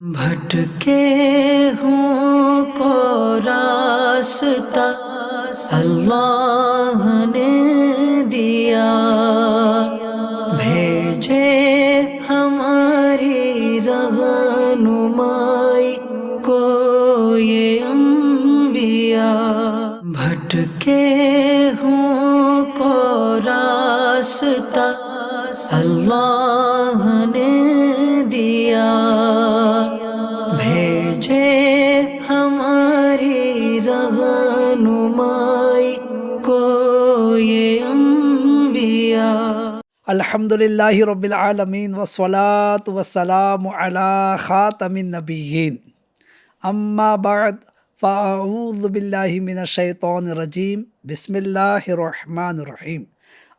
بھٹکے ہوں کو راستہ اللہ نے دیا، بھیجے ہماری رہنمائی کو یہ انبیاء۔ بھٹکے ہوں کو راستہ اللہ نے دیا، بھیجے ہماری رہنمائی کو یہ انبیاء۔ الحمدللہ رب العالمین والصلاة والسلام علی خاتم النبیین، اما بعد فاعوذ باللہ من الشیطان الرجیم، بسم اللہ الرحمن الرحیم۔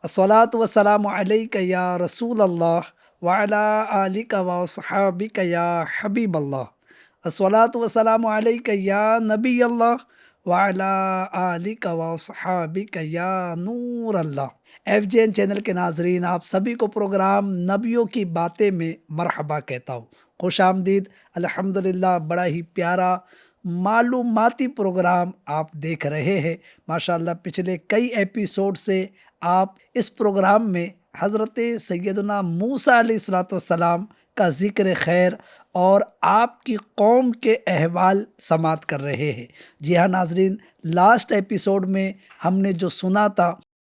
الصلاة والسلام علیک یا رسول اللہ وعلی آلک واصحابک یا حبیب اللہ۔ الصلاة والسلام علیک یا نبی اللہ وعلی آلک واصحابک یا نور اللہ۔ ایف جے این چینل کے ناظرین، آپ سبھی کو پروگرام نبیوں کی باتیں میں مرحبا کہتا ہوں، خوش آمدید۔ الحمدللہ بڑا ہی پیارا معلوماتی پروگرام آپ دیکھ رہے ہیں۔ ماشاءاللہ پچھلے کئی ایپیسوڈ سے آپ اس پروگرام میں حضرت سیدنا موسیٰ علیہ السلام کا ذکر خیر اور آپ کی قوم کے احوال سماعت کر رہے ہیں۔ جی ہاں ناظرین، لاسٹ ایپیسوڈ میں ہم نے جو سنا تھا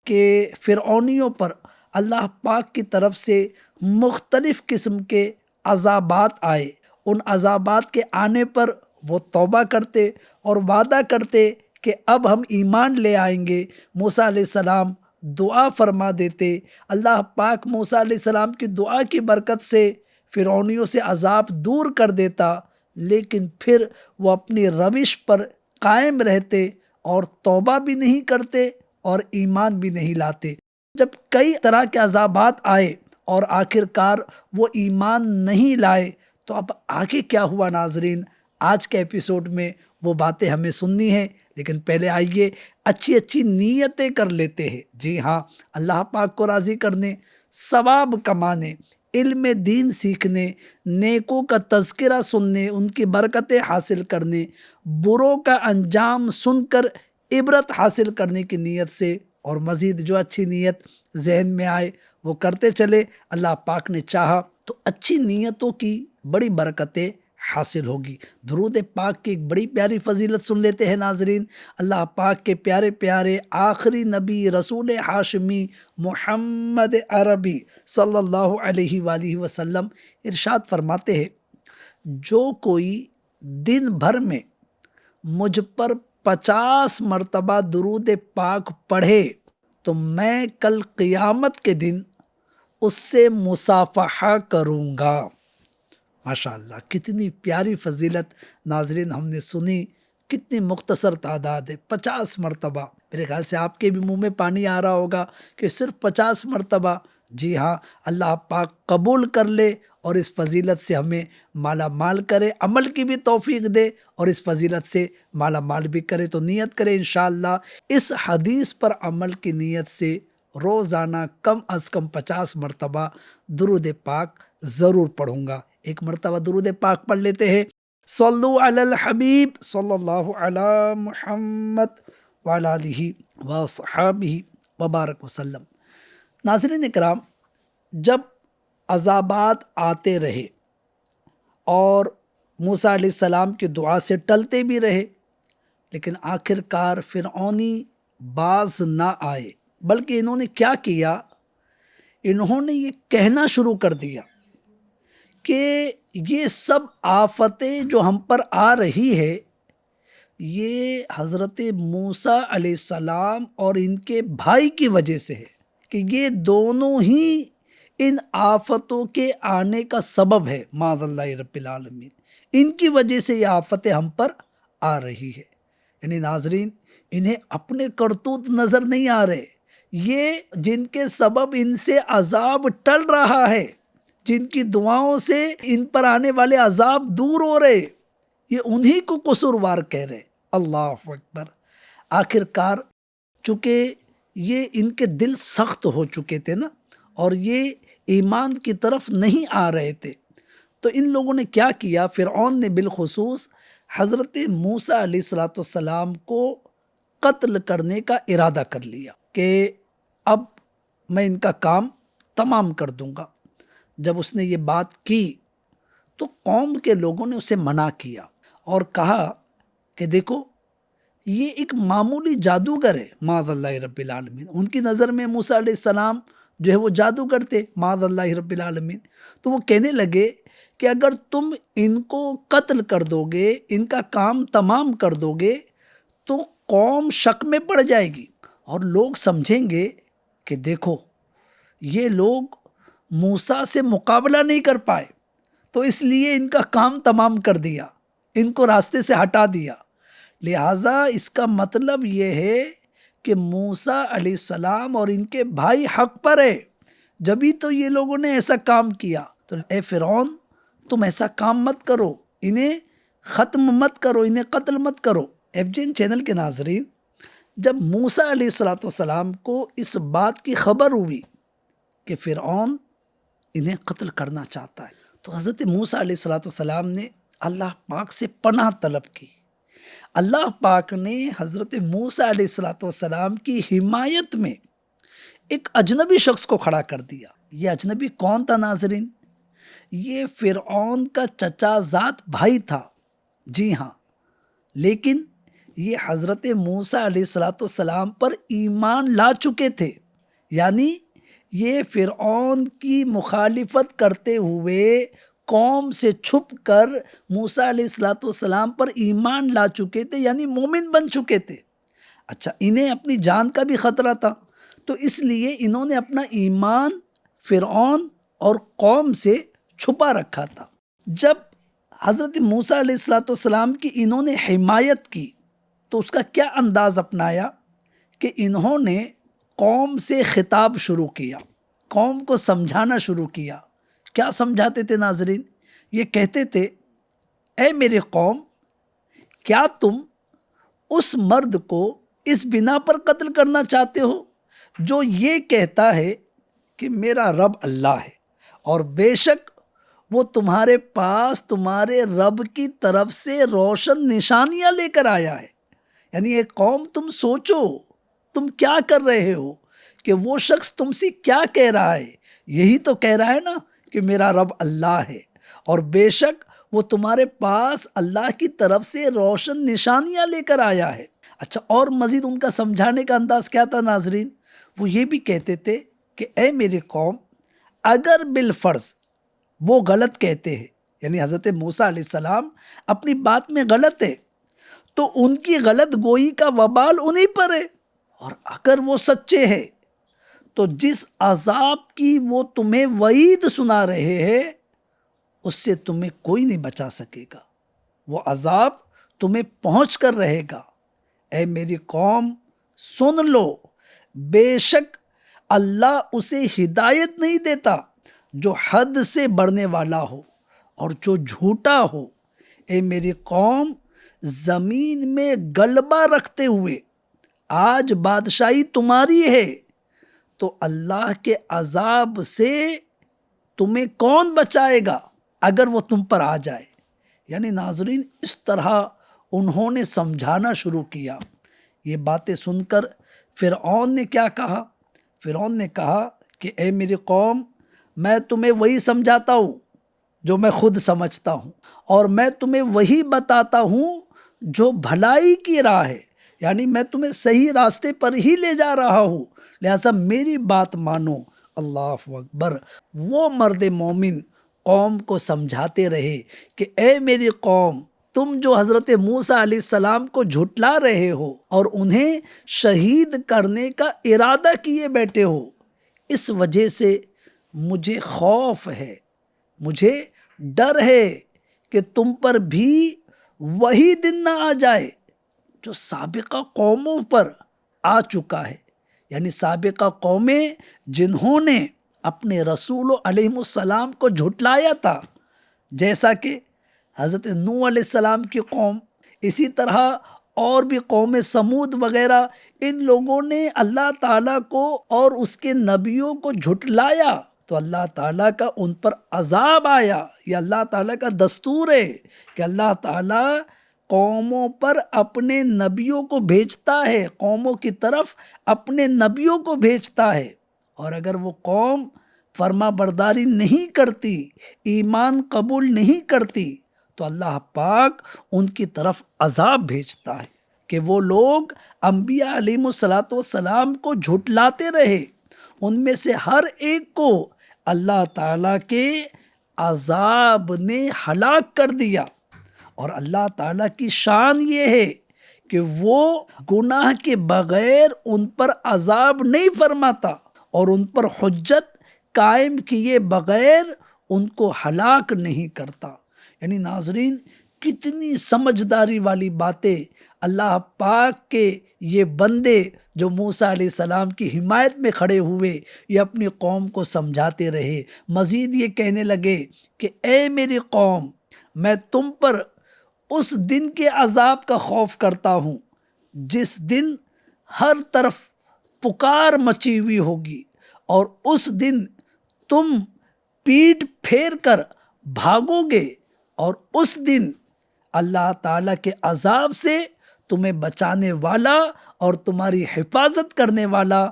کہ فرعونیوں پر اللہ پاک کی طرف سے مختلف قسم کے عذابات آئے، ان عذابات کے آنے پر وہ توبہ کرتے اور وعدہ کرتے کہ اب ہم ایمان لے آئیں گے۔ موسیٰ علیہ السلام دعا فرما دیتے، اللہ پاک موسیٰ علیہ السلام کی دعا کی برکت سے فرعونیوں سے عذاب دور کر دیتا، لیکن پھر وہ اپنی روش پر قائم رہتے اور توبہ بھی نہیں کرتے اور ایمان بھی نہیں لاتے۔ جب کئی طرح کے عذابات آئے اور آخر کار وہ ایمان نہیں لائے تو اب آگے کیا ہوا ناظرین؟ آج کے ایپیسوڈ میں وہ باتیں ہمیں سننی ہیں، لیکن پہلے آئیے اچھی نیتیں کر لیتے ہیں۔ جی ہاں، اللہ پاک کو راضی کرنے، ثواب کمانے، علم دین سیکھنے، نیکوں کا تذکرہ سننے، ان کی برکتیں حاصل کرنے، بروں کا انجام سن کر عبرت حاصل کرنے کی نیت سے، اور مزید جو اچھی نیت ذہن میں آئے وہ کرتے چلے۔ اللہ پاک نے چاہا تو اچھی نیتوں کی بڑی برکتیں حاصل ہوگی۔ درود پاک کی ایک بڑی پیاری فضیلت سن لیتے ہیں ناظرین۔ اللہ پاک کے پیارے پیارے آخری نبی رسول ہاشمی محمد عربی صلی اللہ علیہ وآلہ وسلم ارشاد فرماتے ہیں، جو کوئی دن بھر میں مجھ پر 50 مرتبہ درود پاک پڑھے تو میں کل قیامت کے دن اس سے مصافحہ کروں گا۔ ماشاءاللہ کتنی پیاری فضیلت ناظرین ہم نے سنی، کتنی مختصر تعداد ہے، 50 مرتبہ۔ میرے خیال سے آپ کے بھی منہ میں پانی آ رہا ہوگا کہ صرف 50 مرتبہ۔ جی ہاں، اللہ پاک قبول کر لے اور اس فضیلت سے ہمیں مالا مال کرے، عمل کی بھی توفیق دے اور اس فضیلت سے مالا مال بھی کرے۔ تو نیت کرے انشاءاللہ اس حدیث پر عمل کی نیت سے روزانہ کم از کم 50 مرتبہ درود پاک ضرور پڑھوں گا۔ ایک مرتبہ درود پاک پڑھ لیتے ہیں۔ صلو علی الحبیب صلی اللہ علی محمد وعلی آلہ وصحابہ وبارک وسلم۔ ناظرین اکرام، جب عذابات آتے رہے اور موسیٰ علیہ السلام کی دعا سے ٹلتے بھی رہے، لیکن آخر کار فرعونی باز نہ آئے، بلکہ انہوں نے کیا کیا؟ انہوں نے یہ کہنا شروع کر دیا کہ یہ سب آفتیں جو ہم پر آ رہی ہے یہ حضرت موسیٰ علیہ السلام اور ان کے بھائی کی وجہ سے ہے، کہ یہ دونوں ہی ان آفتوں کے آنے کا سبب ہے، معاذ اللہ رب العالمین۔ ان کی وجہ سے یہ آفتیں ہم پر آ رہی ہے۔ یعنی ناظرین، انہیں اپنے کرتوت نظر نہیں آ رہے، یہ جن کے سبب ان سے عذاب ٹل رہا ہے، جن کی دعاؤں سے ان پر آنے والے عذاب دور ہو رہے، یہ انہی کو قصوروار کہہ رہے۔ اللہ اکبر۔ آخر کار چونکہ یہ ان کے دل سخت ہو چکے تھے نا، اور یہ ایمان کی طرف نہیں آ رہے تھے، تو ان لوگوں نے کیا کیا، فرعون نے بالخصوص حضرت موسیٰ علیہ السلام کو قتل کرنے کا ارادہ کر لیا کہ اب میں ان کا کام تمام کر دوں گا۔ جب اس نے یہ بات کی تو قوم کے لوگوں نے اسے منع کیا اور کہا کہ دیکھو یہ ایک معمولی جادوگر ہے، معاذ اللہ رب العالمین۔ ان کی نظر میں موسیٰ علیہ السلام جو ہے وہ جادوگر تھے، معاذ اللہ رب العالمین۔ تو وہ کہنے لگے کہ اگر تم ان کو قتل کر دو گے، ان کا کام تمام کر دو گے تو قوم شک میں پڑ جائے گی اور لوگ سمجھیں گے کہ دیکھو یہ لوگ موسیٰ سے مقابلہ نہیں کر پائے، تو اس لیے ان کا کام تمام کر دیا، ان کو راستے سے ہٹا دیا۔ لہٰذا اس کا مطلب یہ ہے کہ موسیٰ علیہ السلام اور ان کے بھائی حق پر ہے، جبھی تو یہ لوگوں نے ایسا کام کیا۔ تو اے فرعون تم ایسا کام مت کرو، انہیں ختم مت کرو، انہیں قتل مت کرو۔ ایف جی این چینل کے ناظرین، جب موسیٰ علیہ السلام کو اس بات کی خبر ہوئی کہ فرعون انہیں قتل کرنا چاہتا ہے، تو حضرت موسیٰ علیہ السلام نے اللہ پاک سے پناہ طلب کی۔ اللہ پاک نے حضرت موسیٰ علیہ السلام کی حمایت میں ایک اجنبی شخص کو کھڑا کر دیا۔ یہ اجنبی کون تھا ناظرین؟ یہ فرعون کا چچا زاد بھائی تھا، جی ہاں، لیکن یہ حضرت موسیٰ علیہ السلام پر ایمان لا چکے تھے، یعنی یہ فرعون کی مخالفت کرتے ہوئے قوم سے چھپ کر موسیٰ علیہ السلام پر ایمان لا چکے تھے، یعنی مومن بن چکے تھے۔ اچھا، انہیں اپنی جان کا بھی خطرہ تھا، تو اس لیے انہوں نے اپنا ایمان فرعون اور قوم سے چھپا رکھا تھا۔ جب حضرت موسیٰ علیہ السلام کی انہوں نے حمایت کی تو اس کا کیا انداز اپنایا کہ انہوں نے قوم سے خطاب شروع کیا، قوم کو سمجھانا شروع کیا۔ کیا سمجھاتے تھے ناظرین؟ یہ کہتے تھے اے میرے قوم، کیا تم اس مرد کو اس بنا پر قتل کرنا چاہتے ہو جو یہ کہتا ہے کہ میرا رب اللہ ہے، اور بے شک وہ تمہارے پاس تمہارے رب کی طرف سے روشن نشانیاں لے کر آیا ہے؟ یعنی ایک قوم تم سوچو تم کیا کر رہے ہو کہ وہ شخص تم سے کیا کہہ رہا ہے، یہی تو کہہ رہا ہے نا کہ میرا رب اللہ ہے، اور بے شک وہ تمہارے پاس اللہ کی طرف سے روشن نشانیاں لے کر آیا ہے۔ اچھا، اور مزید ان کا سمجھانے کا انداز کیا تھا ناظرین؟ وہ یہ بھی کہتے تھے کہ اے میری قوم، اگر بالفرض وہ غلط کہتے ہیں، یعنی حضرت موسیٰ علیہ السلام اپنی بات میں غلط ہے، تو ان کی غلط گوئی کا وبال انہی پر ہے، اور اگر وہ سچے ہیں تو جس عذاب کی وہ تمہیں وعید سنا رہے ہیں اس سے تمہیں کوئی نہیں بچا سکے گا، وہ عذاب تمہیں پہنچ کر رہے گا۔ اے میری قوم سن لو، بے شک اللہ اسے ہدایت نہیں دیتا جو حد سے بڑھنے والا ہو اور جو جھوٹا ہو۔ اے میری قوم، زمین میں غلبہ رکھتے ہوئے آج بادشاہی تمہاری ہے، تو اللہ کے عذاب سے تمہیں کون بچائے گا اگر وہ تم پر آ جائے؟ یعنی ناظرین، اس طرح انہوں نے سمجھانا شروع کیا۔ یہ باتیں سن کر فرعون نے کیا کہا؟ فرعون نے کہا کہ اے میری قوم، میں تمہیں وہی سمجھاتا ہوں جو میں خود سمجھتا ہوں، اور میں تمہیں وہی بتاتا ہوں جو بھلائی کی راہ ہے، یعنی میں تمہیں صحیح راستے پر ہی لے جا رہا ہوں، لہٰذا میری بات مانو۔ اللہ اکبر۔ وہ مرد مومن قوم کو سمجھاتے رہے کہ اے میری قوم، تم جو حضرت موسیٰ علیہ السلام کو جھٹلا رہے ہو اور انہیں شہید کرنے کا ارادہ کیے بیٹھے ہو، اس وجہ سے مجھے خوف ہے، مجھے ڈر ہے کہ تم پر بھی وہی دن نہ آ جائے جو سابقہ قوموں پر آ چکا ہے، یعنی سابقہ قومیں جنہوں نے اپنے رسول علیہ السلام کو جھٹلایا تھا، جیسا کہ حضرت نوح علیہ السلام کی قوم، اسی طرح اور بھی قوم سمود وغیرہ، ان لوگوں نے اللہ تعالیٰ کو اور اس کے نبیوں کو جھٹلایا، تو اللہ تعالیٰ کا ان پر عذاب آیا۔ یہ اللہ تعالیٰ کا دستور ہے کہ اللہ تعالیٰ قوموں پر اپنے نبیوں کو بھیجتا ہے، قوموں کی طرف اپنے نبیوں کو بھیجتا ہے، اور اگر وہ قوم فرما برداری نہیں کرتی، ایمان قبول نہیں کرتی، تو اللہ پاک ان کی طرف عذاب بھیجتا ہے کہ وہ لوگ انبیاء علیہ الصلاۃ والسلام کو جھٹلاتے رہے، ان میں سے ہر ایک کو اللہ تعالیٰ کے عذاب نے ہلاک کر دیا۔ اور اللہ تعالیٰ کی شان یہ ہے کہ وہ گناہ کے بغیر ان پر عذاب نہیں فرماتا، اور ان پر حجت قائم کیے بغیر ان کو ہلاک نہیں کرتا۔ یعنی ناظرین، کتنی سمجھداری والی باتیں اللہ پاک کے یہ بندے جو موسیٰ علیہ السلام کی حمایت میں کھڑے ہوئے، یہ اپنی قوم کو سمجھاتے رہے۔ مزید یہ کہنے لگے کہ اے میری قوم، میں تم پر اس دن کے عذاب کا خوف کرتا ہوں جس دن ہر طرف پکار مچی ہوئی ہوگی، اور اس دن تم پیٹھ پھیر کر بھاگو گے، اور اس دن اللہ تعالیٰ کے عذاب سے تمہیں بچانے والا اور تمہاری حفاظت کرنے والا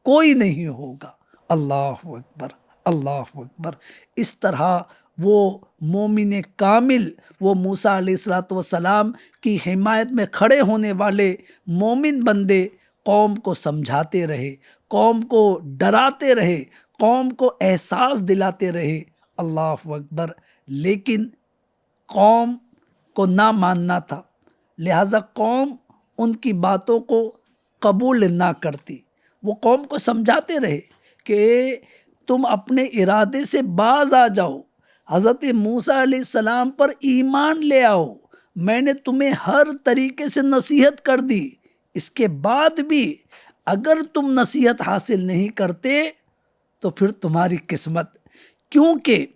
کوئی نہیں ہوگا۔ اللہ اکبر، اللہ اکبر۔ اس طرح وہ مومن کامل، وہ موسیٰ علیہ السلام کی حمایت میں کھڑے ہونے والے مومن بندے قوم کو سمجھاتے رہے، قوم کو ڈراتے رہے، قوم کو احساس دلاتے رہے۔ اللہ اکبر۔ لیکن قوم کو نہ ماننا تھا، لہٰذا قوم ان کی باتوں کو قبول نہ کرتی۔ وہ قوم کو سمجھاتے رہے کہ تم اپنے ارادے سے باز آ جاؤ، حضرت موسیٰ علیہ السلام پر ایمان لے آؤ، میں نے تمہیں ہر طریقے سے نصیحت کر دی، اس کے بعد بھی اگر تم نصیحت حاصل نہیں کرتے تو پھر تمہاری قسمت، کیونکہ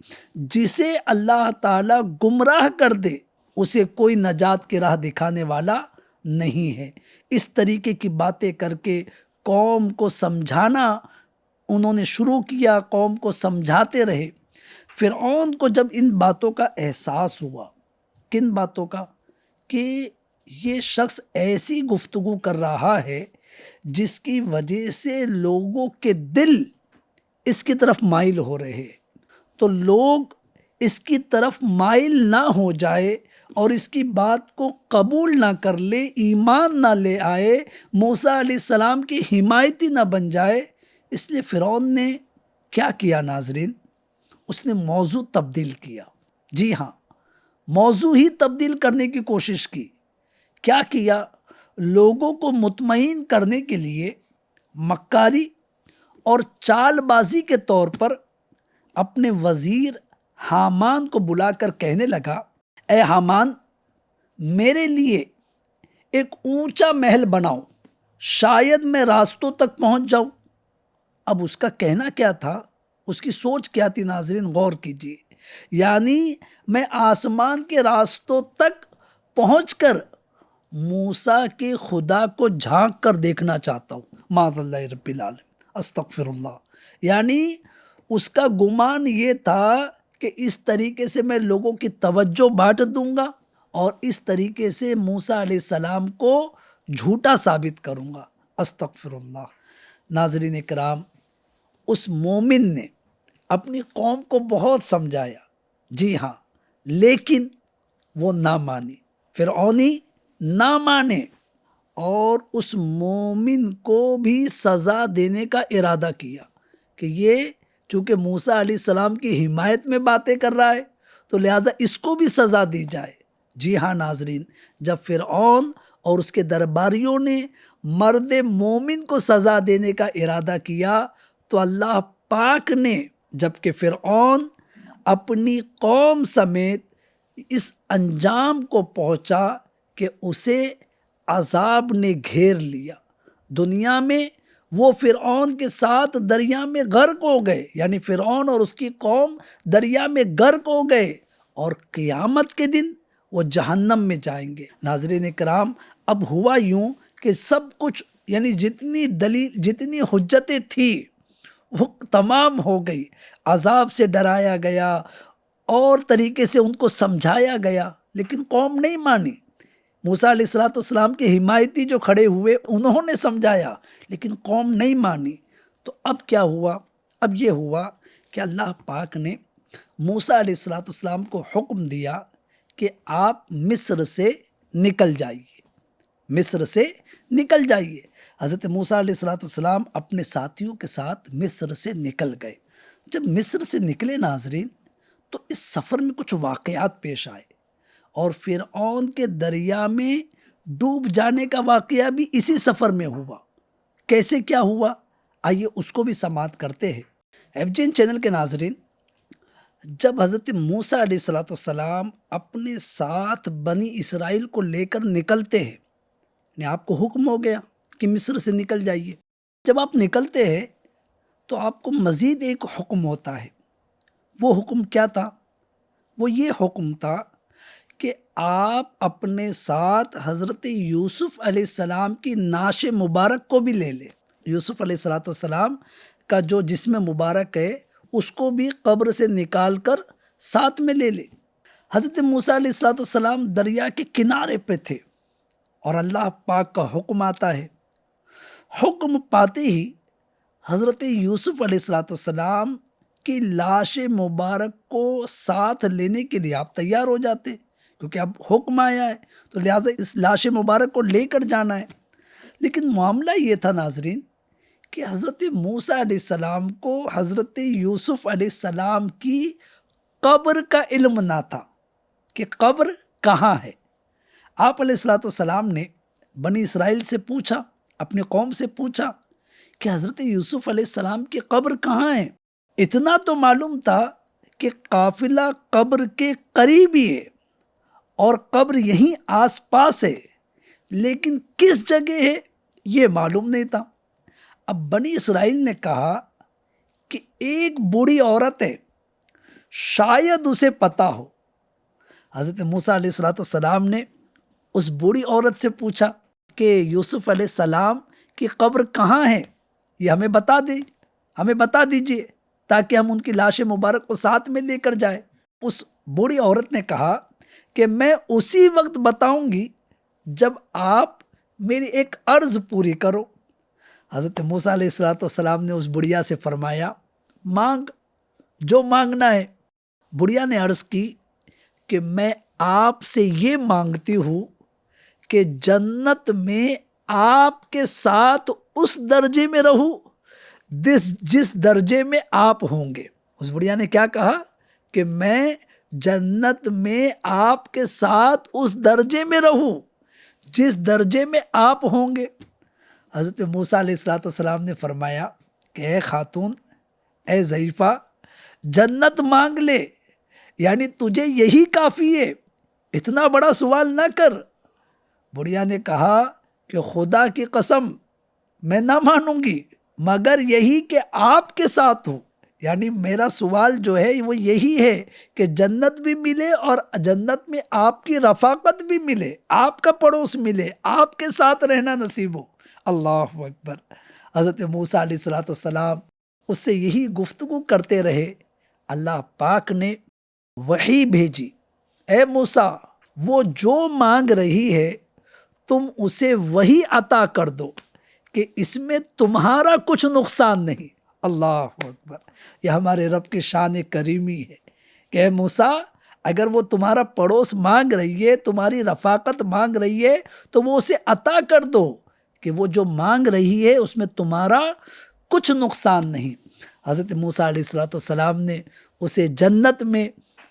جسے اللہ تعالیٰ گمراہ کر دے اسے کوئی نجات کی راہ دکھانے والا نہیں ہے۔ اس طریقے کی باتیں کر کے قوم کو سمجھانا انہوں نے شروع کیا، قوم کو سمجھاتے رہے۔ فرعون کو جب ان باتوں کا احساس ہوا، کن باتوں کا؟ کہ یہ شخص ایسی گفتگو کر رہا ہے جس کی وجہ سے لوگوں کے دل اس کی طرف مائل ہو رہے ہیں، تو لوگ اس کی طرف مائل نہ ہو جائے اور اس کی بات کو قبول نہ کر لے، ایمان نہ لے آئے، موسیٰ علیہ السلام کی حمایتی نہ بن جائے، اس لیے فرعون نے کیا کیا ناظرین؟ اس نے موضوع تبدیل کیا۔ جی ہاں، موضوع ہی تبدیل کرنے کی کوشش کی۔ کیا کیا؟ لوگوں کو مطمئن کرنے کے لیے مکاری اور چال بازی کے طور پر اپنے وزیر حامان کو بلا کر کہنے لگا، اے حامان، میرے لیے ایک اونچا محل بناؤ، شاید میں راستوں تک پہنچ جاؤں۔ اب اس کا کہنا کیا تھا، اس کی سوچ کیا تھی ناظرین؟ غور کیجیے۔ یعنی میں آسمان کے راستوں تک پہنچ کر موسیٰ کے خدا کو جھانک کر دیکھنا چاہتا ہوں۔ معاذ اللہ رب العالمین، استغفر اللہ۔ یعنی اس کا گمان یہ تھا کہ اس طریقے سے میں لوگوں کی توجہ بانٹ دوں گا اور اس طریقے سے موسیٰ علیہ السلام کو جھوٹا ثابت کروں گا۔ استغفر اللہ۔ ناظرین کرام، اس مومن نے اپنی قوم کو بہت سمجھایا، جی ہاں، لیکن وہ نہ مانی، فرعونی نہ مانے، اور اس مومن کو بھی سزا دینے کا ارادہ کیا کہ یہ چونکہ موسیٰ علیہ السلام کی حمایت میں باتیں کر رہا ہے تو لہٰذا اس کو بھی سزا دی جائے۔ جی ہاں ناظرین، جب فرعون اور اس کے درباریوں نے مرد مومن کو سزا دینے کا ارادہ کیا تو اللہ پاک نے، جبکہ فرعون اپنی قوم سمیت اس انجام کو پہنچا کہ اسے عذاب نے گھیر لیا، دنیا میں وہ فرعون کے ساتھ دریا میں غرق ہو گئے، یعنی فرعون اور اس کی قوم دریا میں غرق ہو گئے، اور قیامت کے دن وہ جہنم میں جائیں گے۔ ناظرین کرام، اب ہوا یوں کہ سب کچھ، یعنی جتنی دلیل، جتنی حجتیں تھی وہ تمام ہو گئی، عذاب سے ڈرایا گیا اور طریقے سے ان کو سمجھایا گیا، لیکن قوم نہیں مانی۔ موسیٰ علیہ السلام کے حمایتی جو کھڑے ہوئے انہوں نے سمجھایا، لیکن قوم نہیں مانی۔ تو اب کیا ہوا؟ اب یہ ہوا کہ اللہ پاک نے موسیٰ علیہ السلام کو حکم دیا کہ آپ مصر سے نکل جائیے، مصر سے نکل جائیے۔ حضرت موسیٰ علیہ السلام اپنے ساتھیوں کے ساتھ مصر سے نکل گئے۔ جب مصر سے نکلے ناظرین، تو اس سفر میں کچھ واقعات پیش آئے، اور فرعون کے دریا میں ڈوب جانے کا واقعہ بھی اسی سفر میں ہوا۔ کیسے کیا ہوا؟ آئیے اس کو بھی سماعت کرتے ہیں۔ FGN چینل کے ناظرین، جب حضرت موسیٰ علیہ السلام اپنے ساتھ بنی اسرائیل کو لے کر نکلتے ہیں، یعنی آپ کو حکم ہو گیا کہ مصر سے نکل جائیے، جب آپ نکلتے ہیں تو آپ کو مزید ایک حکم ہوتا ہے۔ وہ حکم کیا تھا؟ وہ یہ حکم تھا کہ آپ اپنے ساتھ حضرت یوسف علیہ السلام کی نعش مبارک کو بھی لے لیں۔ یوسف علیہ السلام کا جو جسم مبارک ہے اس کو بھی قبر سے نکال کر ساتھ میں لے لے۔ حضرت موسیٰ علیہ السلام دریا کے کنارے پہ تھے اور اللہ پاک کا حکم آتا ہے۔ حکم پاتے ہی حضرت یوسف علیہ السلام کی لاش مبارک کو ساتھ لینے کے لیے آپ تیار ہو جاتے، کیونکہ اب حکم آیا ہے تو لہٰذا اس لاش مبارک کو لے کر جانا ہے۔ لیکن معاملہ یہ تھا ناظرین کہ حضرت موسیٰ علیہ السلام کو حضرت یوسف علیہ السلام کی قبر کا علم نہ تھا کہ قبر کہاں ہے۔ آپ علیہ السلام نے بنی اسرائیل سے پوچھا، اپنی قوم سے پوچھا کہ حضرت یوسف علیہ السلام کی قبر کہاں ہے۔ اتنا تو معلوم تھا کہ قافلہ قبر کے قریب ہی ہے اور قبر یہیں آس پاس ہے، لیکن کس جگہ ہے یہ معلوم نہیں تھا۔ اب بنی اسرائیل نے کہا کہ ایک بوڑھی عورت ہے، شاید اسے پتہ ہو۔ حضرت موسیٰ علیہ السلام نے اس بوڑھی عورت سے پوچھا کہ یوسف علیہ السلام کی قبر کہاں ہے، یہ ہمیں بتا دیجئے تاکہ ہم ان کی لاش مبارک کو ساتھ میں لے کر جائیں۔ اس بوڑھی عورت نے کہا کہ میں اسی وقت بتاؤں گی جب آپ میری ایک عرض پوری کرو۔ حضرت موسیٰ علیہ السلام نے اس بڑھیا سے فرمایا، مانگ جو مانگنا ہے۔ بڑھیا نے عرض کی کہ میں آپ سے یہ مانگتی ہوں کہ جنت میں آپ کے ساتھ اس درجے میں رہوں جس درجے میں آپ ہوں گے۔ اس بڑھیا نے کیا کہا کہ میں جنت میں آپ کے ساتھ اس درجے میں رہوں جس درجے میں آپ ہوں گے۔ حضرت موسیٰ علیہ السلام نے فرمایا کہ اے خاتون، اے ضعیفہ، جنت مانگ لے، یعنی تجھے یہی کافی ہے، اتنا بڑا سوال نہ کر۔ بڑھیا نے کہا کہ خدا کی قسم میں نہ مانوں گی مگر یہی کہ آپ کے ساتھ ہوں، یعنی میرا سوال جو ہے وہ یہی ہے کہ جنت بھی ملے اور جنت میں آپ کی رفاقت بھی ملے، آپ کا پڑوس ملے، آپ کے ساتھ رہنا نصیب ہو۔ اللہ اکبر۔ حضرت موسیٰ علیہ السلام اس سے یہی گفتگو کرتے رہے۔ اللہ پاک نے وحی بھیجی، اے موسیٰ، وہ جو مانگ رہی ہے تم اسے وہی عطا کر دو کہ اس میں تمہارا کچھ نقصان نہیں۔ اللہ اکبر۔ یہ ہمارے رب کی شان کریمی ہے کہ اے موسیٰ، اگر وہ تمہارا پڑوس مانگ رہی ہے، تمہاری رفاقت مانگ رہی ہے، تو وہ اسے عطا کر دو کہ وہ جو مانگ رہی ہے اس میں تمہارا کچھ نقصان نہیں۔ حضرت موسیٰ علیہ السلام نے اسے جنت میں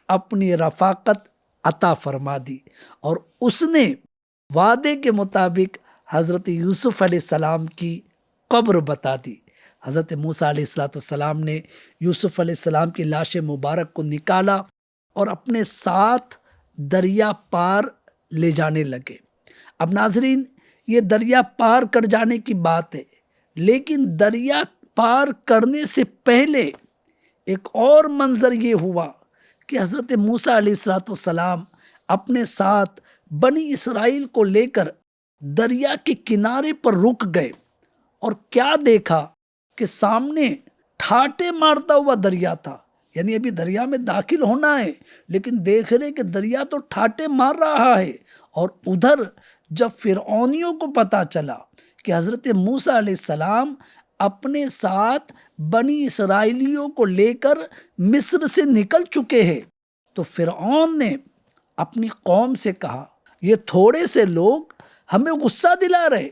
اپنی رفاقت عطا فرما دی اور اس نے وعدے کے مطابق حضرت یوسف علیہ السلام کی قبر بتا دی۔ حضرت موسیٰ علیہ السلام نے یوسف علیہ السلام کی لاش مبارک کو نکالا اور اپنے ساتھ دریا پار لے جانے لگے۔ اب ناظرین، یہ دریا پار کر جانے کی بات ہے، لیکن دریا پار کرنے سے پہلے ایک اور منظر یہ ہوا کہ حضرت موسیٰ علیہ السلام اپنے ساتھ بنی اسرائیل کو لے کر دریا کے کنارے پر رک گئے اور کیا دیکھا کہ سامنے ٹھاٹے مارتا ہوا دریا تھا، یعنی ابھی دریا میں داخل ہونا ہے لیکن دیکھ رہے کہ دریا تو ٹھاٹے مار رہا ہے۔ اور ادھر جب فرعونیوں کو پتہ چلا کہ حضرت موسیٰ علیہ السلام اپنے ساتھ بنی اسرائیلیوں کو لے کر مصر سے نکل چکے ہیں، تو فرعون نے اپنی قوم سے کہا یہ تھوڑے سے لوگ ہمیں غصہ دلا رہے،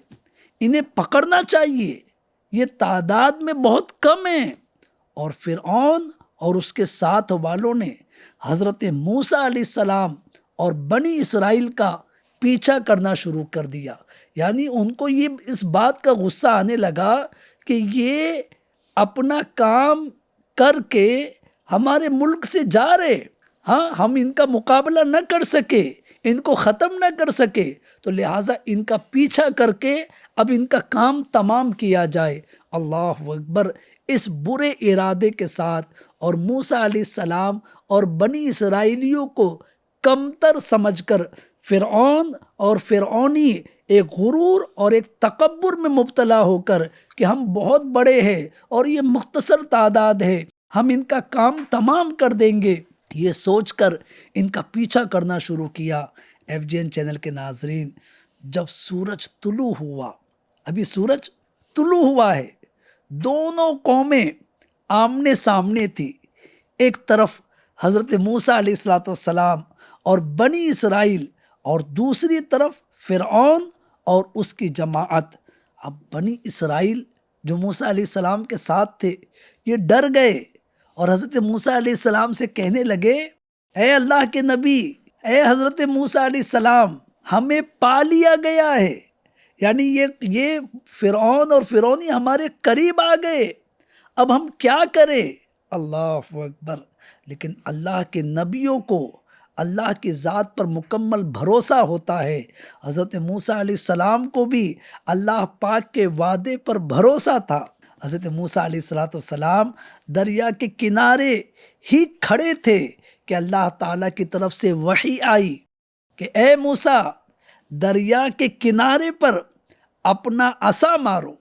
انہیں پکڑنا چاہیے، یہ تعداد میں بہت کم ہیں۔ اور فرعون اور اس کے ساتھ والوں نے حضرت موسیٰ علیہ السلام اور بنی اسرائیل کا پیچھا کرنا شروع کر دیا، یعنی ان کو یہ اس بات کا غصہ آنے لگا کہ یہ اپنا کام کر کے ہمارے ملک سے جا رہے، ہاں ہم ان کا مقابلہ نہ کر سکے، ان کو ختم نہ کر سکے، تو لہٰذا ان کا پیچھا کر کے اب ان کا کام تمام کیا جائے۔ اللہ اکبر! اس برے ارادے کے ساتھ اور موسیٰ علیہ السلام اور بنی اسرائیلیوں کو کمتر سمجھ کر فرعون اور فرعونی ایک غرور اور ایک تکبر میں مبتلا ہو کر کہ ہم بہت بڑے ہیں اور یہ مختصر تعداد ہے، ہم ان کا کام تمام کر دیں گے، یہ سوچ کر ان کا پیچھا کرنا شروع کیا۔ FGN چینل کے ناظرین، جب سورج طلوع ہوا، ابھی سورج طلوع ہوا ہے، دونوں قومیں آمنے سامنے تھی، ایک طرف حضرت موسیٰ علیہ السلام اور بنی اسرائیل اور دوسری طرف فرعون اور اس کی جماعت۔ اب بنی اسرائیل جو موسیٰ علیہ السلام کے ساتھ تھے یہ ڈر گئے اور حضرت موسیٰ علیہ السلام سے کہنے لگے اے اللہ کے نبی، اے حضرت موسیٰ علیہ السلام، ہمیں پا لیا گیا ہے، یعنی یہ فرعون اور فرعونی ہمارے قریب آ گئے، اب ہم کیا کریں؟ اللہ اکبر! لیکن اللہ کے نبیوں کو اللہ کی ذات پر مکمل بھروسہ ہوتا ہے۔ حضرت موسیٰ علیہ السلام کو بھی اللہ پاک کے وعدے پر بھروسہ تھا۔ حضرت موسیٰ علیہ السلام دریا کے کنارے ہی کھڑے تھے کہ اللہ تعالیٰ کی طرف سے وحی آئی کہ اے موسیٰ، دریا کے کنارے پر اپنا عصا مارو۔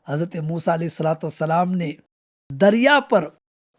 حضرت موسیٰ علیہ السلام نے دریا پر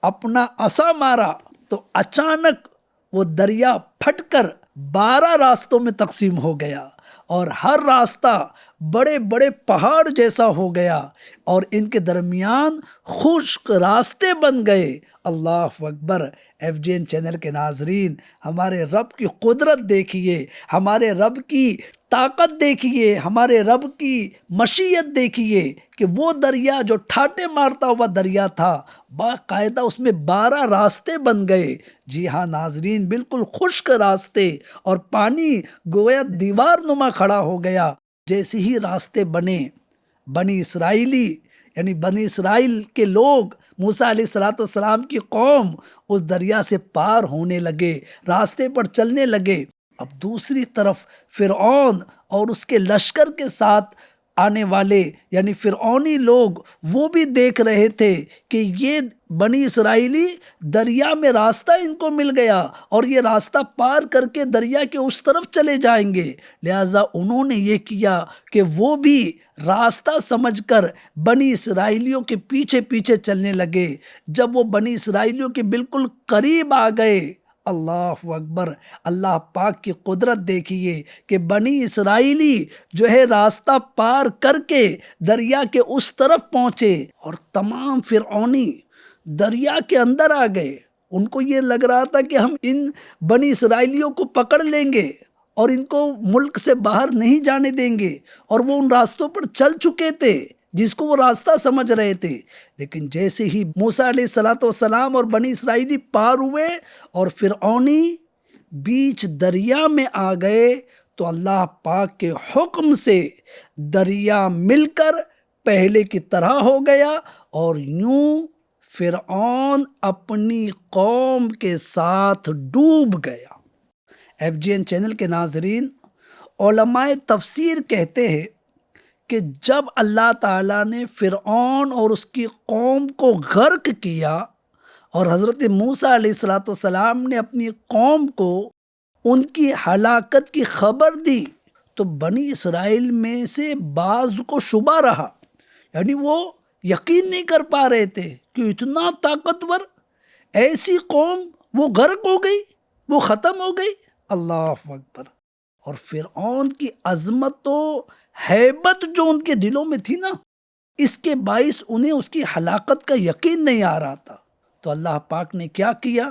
اپنا عصا مارا تو اچانک وہ دریا پھٹ کر 12 راستوں میں تقسیم ہو گیا اور ہر راستہ بڑے بڑے پہاڑ جیسا ہو گیا اور ان کے درمیان خشک راستے بن گئے۔ اللہ اکبر! FGN چینل کے ناظرین، ہمارے رب کی قدرت دیکھیے، ہمارے رب کی طاقت دیکھیے، ہمارے رب کی مشیت دیکھیے کہ وہ دریا جو ٹھاٹے مارتا ہوا دریا تھا، باقاعدہ اس میں 12 راستے بن گئے۔ جی ہاں ناظرین، بالکل خشک راستے، اور پانی گویا دیوار نما کھڑا ہو گیا۔ جیسے ہی راستے بنے، بنی اسرائیلی یعنی بنی اسرائیل کے لوگ، موسیٰ علیہ السلام کی قوم اس دریا سے پار ہونے لگے، راستے پر چلنے لگے۔ اب دوسری طرف فرعون اور اس کے لشکر کے ساتھ آنے والے یعنی فرعونی لوگ وہ بھی دیکھ رہے تھے کہ یہ بنی اسرائیلی دریا میں راستہ ان کو مل گیا اور یہ راستہ پار کر کے دریا کے اس طرف چلے جائیں گے، لہٰذا انہوں نے یہ کیا کہ وہ بھی راستہ سمجھ کر بنی اسرائیلیوں کے پیچھے پیچھے چلنے لگے۔ جب وہ بنی اسرائیلیوں کے بالکل قریب آ گئے، اللہ اکبر! اللہ پاک کی قدرت دیکھیے کہ بنی اسرائیلی جو ہے راستہ پار کر کے دریا کے اس طرف پہنچے اور تمام فرعونی دریا کے اندر آ گئے۔ ان کو یہ لگ رہا تھا کہ ہم ان بنی اسرائیلیوں کو پکڑ لیں گے اور ان کو ملک سے باہر نہیں جانے دیں گے، اور وہ ان راستوں پر چل چکے تھے جس کو وہ راستہ سمجھ رہے تھے۔ لیکن جیسے ہی موسیٰ علیہ السلام اور بنی اسرائیلی پار ہوئے اور فرعونی بیچ دریا میں آ گئے تو اللہ پاک کے حکم سے دریا مل کر پہلے کی طرح ہو گیا اور یوں فرعون اپنی قوم کے ساتھ ڈوب گیا۔ FGN چینل کے ناظرین، علماء تفسیر کہتے ہیں کہ جب اللہ تعالیٰ نے فرعون اور اس کی قوم کو غرق کیا اور حضرت موسیٰ علیہ السلام نے اپنی قوم کو ان کی ہلاکت کی خبر دی تو بنی اسرائیل میں سے بعض کو شبہ رہا، یعنی وہ یقین نہیں کر پا رہے تھے کہ اتنا طاقتور ایسی قوم وہ غرق ہو گئی، وہ ختم ہو گئی. اللہ اکبر. اور فرعون کی عظمت و ہیبت جو ان کے دلوں میں تھی نا، اس کے باعث انہیں اس کی ہلاکت کا یقین نہیں آ رہا تھا. تو اللہ پاک نے کیا کیا؟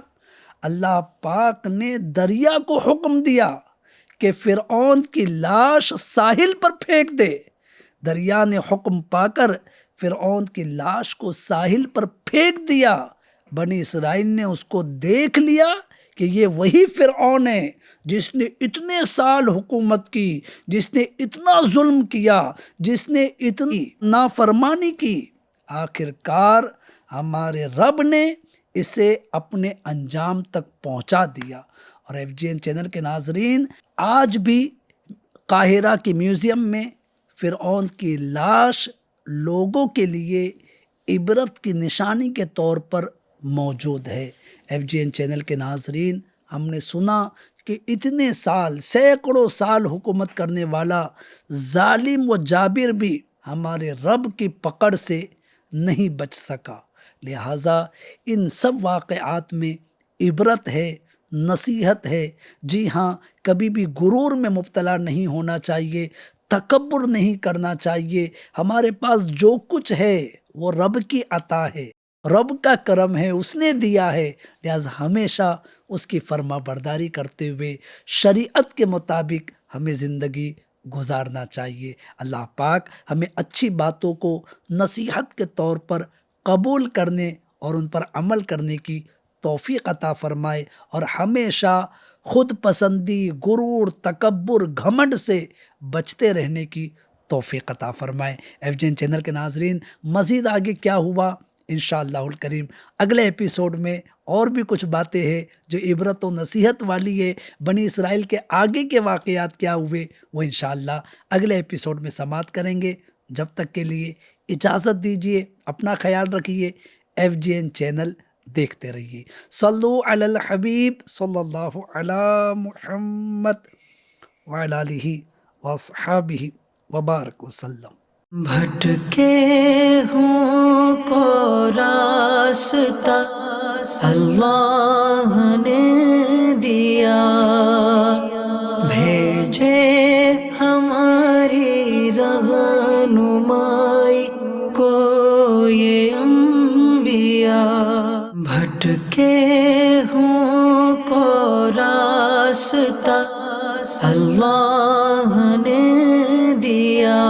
اللہ پاک نے دریا کو حکم دیا کہ فرعون کی لاش ساحل پر پھینک دے. دریا نے حکم پا کر فرعون کی لاش کو ساحل پر پھینک دیا. بنی اسرائیل نے اس کو دیکھ لیا کہ یہ وہی فرعون ہے جس نے اتنے سال حکومت کی، جس نے اتنا ظلم کیا، جس نے اتنی نافرمانی کی. آخر کار ہمارے رب نے اسے اپنے انجام تک پہنچا دیا. اور FGN چینل کے ناظرین، آج بھی قاہرہ کے میوزیم میں فرعون کی لاش لوگوں کے لیے عبرت کی نشانی کے طور پر موجود ہے. FGN چینل کے ناظرین، ہم نے سنا کہ اتنے سال، سینکڑوں سال حکومت کرنے والا ظالم و جابر بھی ہمارے رب کی پکڑ سے نہیں بچ سکا. لہٰذا ان سب واقعات میں عبرت ہے، نصیحت ہے. جی ہاں، کبھی بھی غرور میں مبتلا نہیں ہونا چاہیے، تکبر نہیں کرنا چاہیے. ہمارے پاس جو کچھ ہے وہ رب کی عطا ہے، رب کا کرم ہے، اس نے دیا ہے. لہٰذا ہمیشہ اس کی فرما برداری کرتے ہوئے شریعت کے مطابق ہمیں زندگی گزارنا چاہیے. اللہ پاک ہمیں اچھی باتوں کو نصیحت کے طور پر قبول کرنے اور ان پر عمل کرنے کی توفیق عطا فرمائے، اور ہمیشہ خود پسندی، غرور، تکبر، گھمنڈ سے بچتے رہنے کی توفیق عطا فرمائے. FGN چینل کے ناظرین، مزید آگے کیا ہوا انشاءاللہ الکریم اگلے ایپیسوڈ میں اور بھی کچھ باتیں ہیں جو عبرت و نصیحت والی ہے. بنی اسرائیل کے آگے کے واقعات کیا ہوئے وہ انشاءاللہ اگلے ایپیسوڈ میں سماعت کریں گے. جب تک کے لیے اجازت دیجیے، اپنا خیال رکھیے، FGN چینل دیکھتے رہیے. صلو علی الحبیب صلی اللہ علی محمد وعلی آلہ وصحابہ وبارک وسلم. بھٹکے ہوں کو راستہ اللہ نے دیا، بھیجے ہماری رہنمائی کو یہ انبیاء. بھٹکے ہوں کو راستہ اللہ نے دیا،